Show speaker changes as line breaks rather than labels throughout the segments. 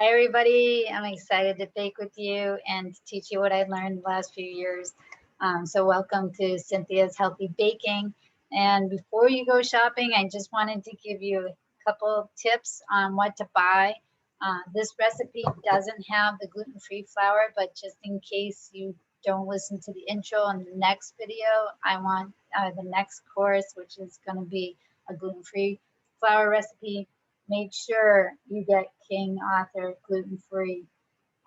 Hi, everybody. I'm excited to bake with you and to teach you what I've learned the last few years. So welcome to Cynthia's Healthy Baking. And before you go shopping, I just wanted to give you a couple tips on what to buy. This recipe doesn't have the gluten-free flour, but just in case you don't listen to the intro in the next video, I want the next course, which is going to be a gluten-free flour recipe. Make sure you get King Arthur gluten-free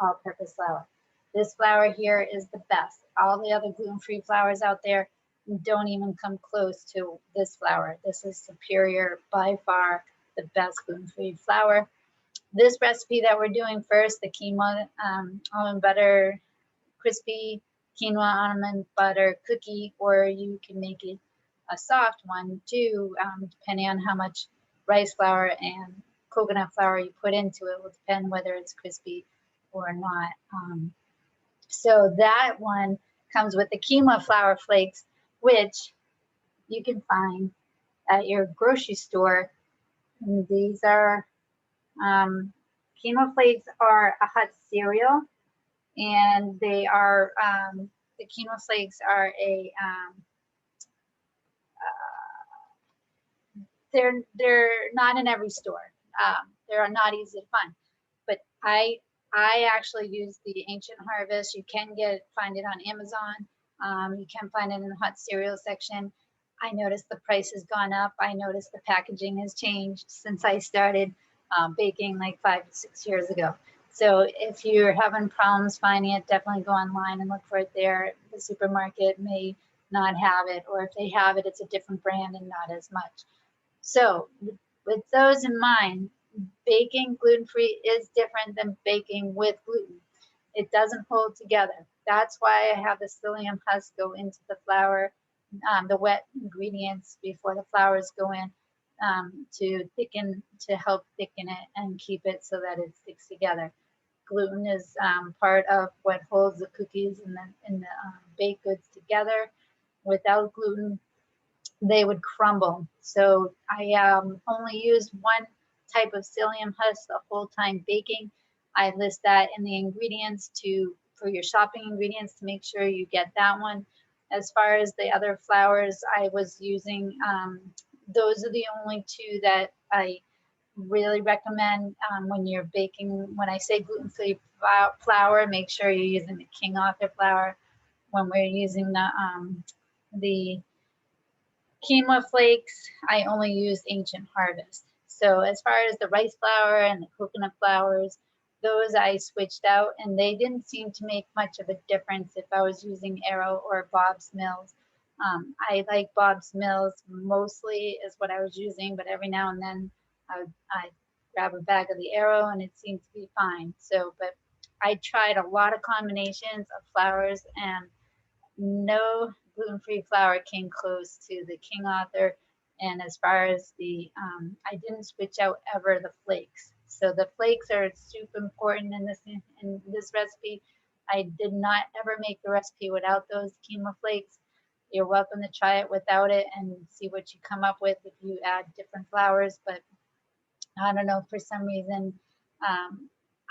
all-purpose flour. This flour here is the best. All the other gluten-free flours out there don't even come close to this flour. This is superior, by far the best gluten-free flour. This recipe that we're doing first, the quinoa almond butter crispy quinoa almond butter cookie, or you can make it a soft one too, depending on how much rice flour and coconut flour you put into it will depend whether it's crispy or not. So that one comes with the quinoa flour flakes, which you can find at your grocery store. And these are quinoa flakes are a hot cereal, and they are the quinoa flakes are a they're not in every store. They're not easy to find, but I actually use the Ancient Harvest. You can find it on Amazon. You can find it in the hot cereal section. I noticed the price has gone up. I noticed the packaging has changed since I started baking like 5 to 6 years ago. So if you're having problems finding it, definitely go online and look for it there. The supermarket may not have it, or if they have it, it's a different brand and not as much. So with those in mind, baking gluten-free is different than baking with gluten. It doesn't hold together. That's why I have the psyllium husk go into the flour, the wet ingredients before the flours go in, to help thicken it and keep it so that it sticks together. Gluten is part of what holds the cookies and the baked goods together. Without gluten, they would crumble. So I only used one type of psyllium husk the whole time baking. I list that in the ingredients for your shopping ingredients to make sure you get that one. As far as the other flours I was using, those are the only two that I really recommend when you're baking. When I say gluten-free flour, make sure you're using the King Arthur flour. When we're using the quinoa flakes, I only use Ancient Harvest. So as far as the rice flour and the coconut flours, those I switched out, and they didn't seem to make much of a difference if I was using Arrow or Bob's Mills. I like Bob's Mills mostly is what I was using, but every now and then I grab a bag of the Arrow and it seemed to be fine. So, but I tried a lot of combinations of flours, and no gluten-free flour came close to the King Arthur. And as far as I didn't switch out ever the flakes. So the flakes are super important in this recipe. I did not ever make the recipe without those quinoa flakes. You're welcome to try it without it and see what you come up with if you add different flours. But I don't know, for some reason,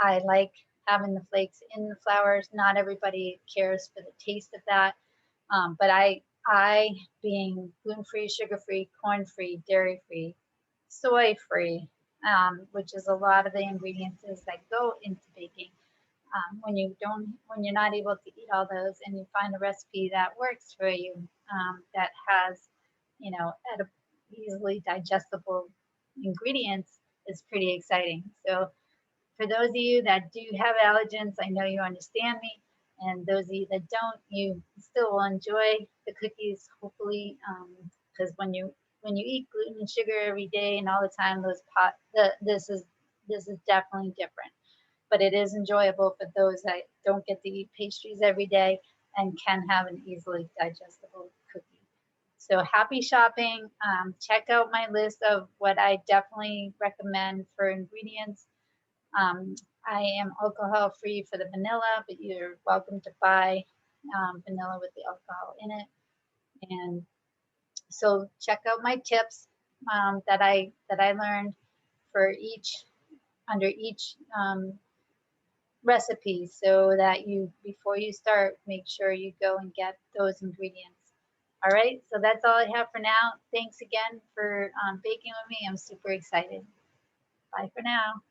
I like having the flakes in the flours. Not everybody cares for the taste of that. But I being gluten-free, sugar-free, corn-free, dairy-free, soy-free, which is a lot of the ingredients that go into baking. When you're not able to eat all those, and you find a recipe that works for you, that has, easily digestible ingredients, is pretty exciting. So for those of you that do have allergens, I know you understand me. And those of you that don't, you still will enjoy the cookies, hopefully, because when you eat gluten and sugar every day and all the time, this is definitely different. But it is enjoyable for those that don't get to eat pastries every day and can have an easily digestible cookie. So happy shopping. Check out my list of what I definitely recommend for ingredients. I am alcohol free for the vanilla, but you're welcome to buy vanilla with the alcohol in it. And so check out my tips that I learned for under each recipes so that you, before you start, make sure you go and get those ingredients. All right, so that's all I have for now. Thanks again for baking with me. I'm super excited. Bye for now.